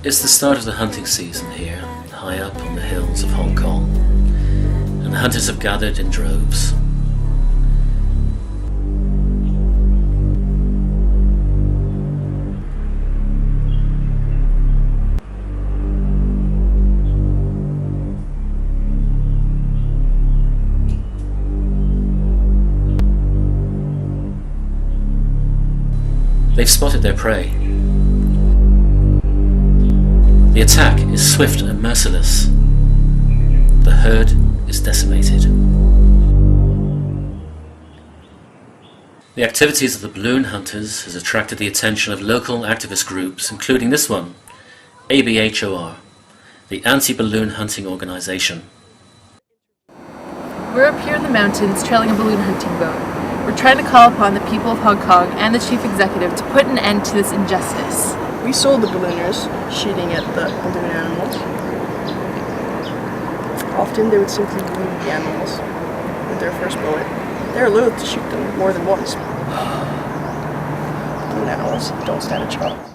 It's the start of the hunting season here, high up on the hills of Hong Kong, and the hunters have gathered in droves. They've spotted their prey. The attack is swift and merciless. The herd is decimated. The activities of the balloon hunters has attracted the attention of local activist groups, including this one, ABHOR, the Anti-Balloon Hunting Organization. We're up here in the mountains trailing a balloon hunting boat. We're trying to call upon the people of Hong Kong and the chief executive to put an end to this injustice. We sold the ballooners shooting at the balloon animals. Often they would simply wound the animals with their first bullet. They're loath to shoot them more than once. Balloon animals don't stand a chance.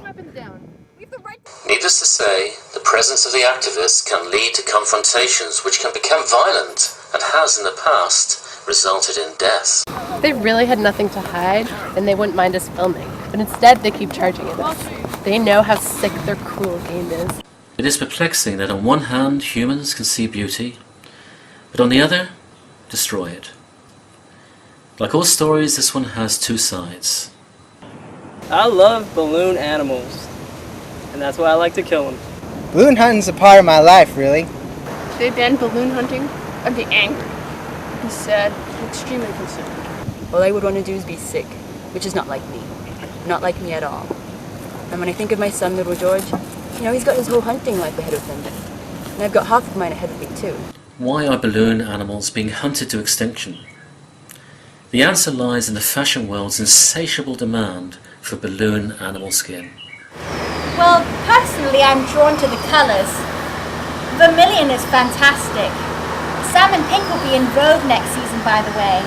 Needless to say, the presence of the activists can lead to confrontations which can become violent and has in the past resulted in death. If they really had nothing to hide, then they wouldn't mind us filming. But instead, they keep charging at us. They know how sick their cruel game is. It is perplexing that on one hand humans can see beauty, but on the other, destroy it. Like all stories, this one has two sides. I love balloon animals, and that's why I like to kill them. Balloon hunting's a part of my life, really. If they banned balloon hunting, I'd be angry. I'd be sad and extremely concerned. All I would want to do is be sick, which is not like me. Not like me at all. And when I think of my son, little George, you know, he's got his whole hunting life ahead of him. And I've got half of mine ahead of me too. Why are balloon animals being hunted to extinction? The answer lies in the fashion world's insatiable demand for balloon animal skin. Well, personally I'm drawn to the colours. Vermilion is fantastic. Salmon pink will be in vogue next season, by the way.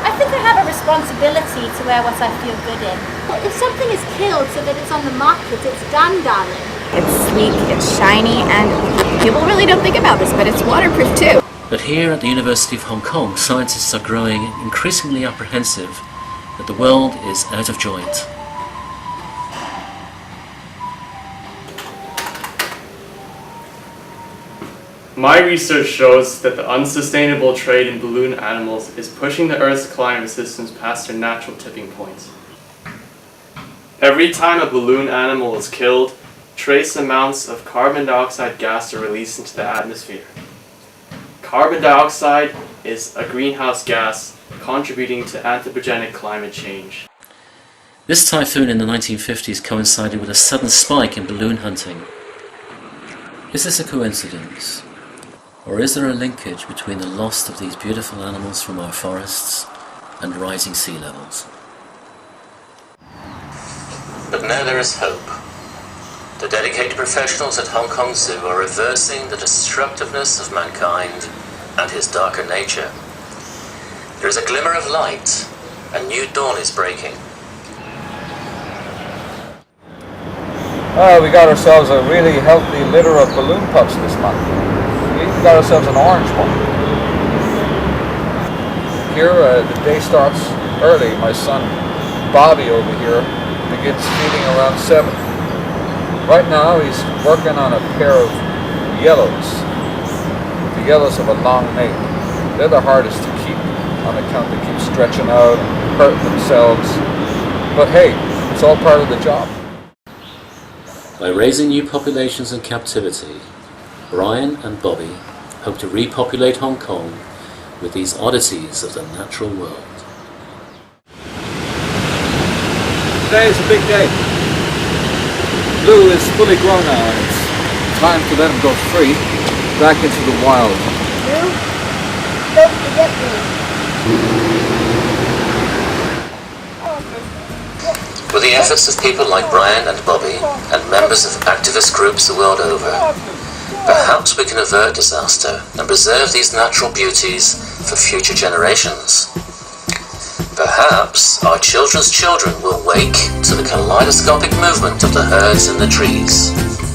I think I have a responsibility to wear what I feel good in. If something is killed so that it's on the market, it's done, darling. It's sleek, it's shiny, and people really don't think about this, but it's waterproof too. But here at the University of Hong Kong, scientists are growing increasingly apprehensive that the world is out of joint. My research shows that the unsustainable trade in balloon animals is pushing the Earth's climate systems past their natural tipping points. Every time a balloon animal is killed, trace amounts of carbon dioxide gas are released into the atmosphere. Carbon dioxide is a greenhouse gas contributing to anthropogenic climate change. This typhoon in the 1950s coincided with a sudden spike in balloon hunting. Is this a coincidence? Or is there a linkage between the loss of these beautiful animals from our forests and rising sea levels? But now there is hope. The dedicated professionals at Hong Kong Zoo are reversing the destructiveness of mankind and his darker nature. There is a glimmer of light. A new dawn is breaking. We got ourselves a really healthy litter of balloon pups this month. We even got ourselves an orange one. Here, the day starts early. My son, Bobby, over here, begins feeding around 7. Right now, he's working on a pair of yellows. The yellows have a long nape. They're the hardest to keep on account they keep stretching out and hurting themselves. But hey, it's all part of the job. By raising new populations in captivity, Brian and Bobby hope to repopulate Hong Kong with these oddities of the natural world. Today is a big day. Blue is fully grown now, and it's time to let him go free, back into the wild. Blue, don't forget me. With the efforts of people like Brian and Bobby and members of activist groups the world over, perhaps we can avert disaster and preserve these natural beauties for future generations. Perhaps Perhaps our children's children will wake to the kaleidoscopic movement of the herds in the trees.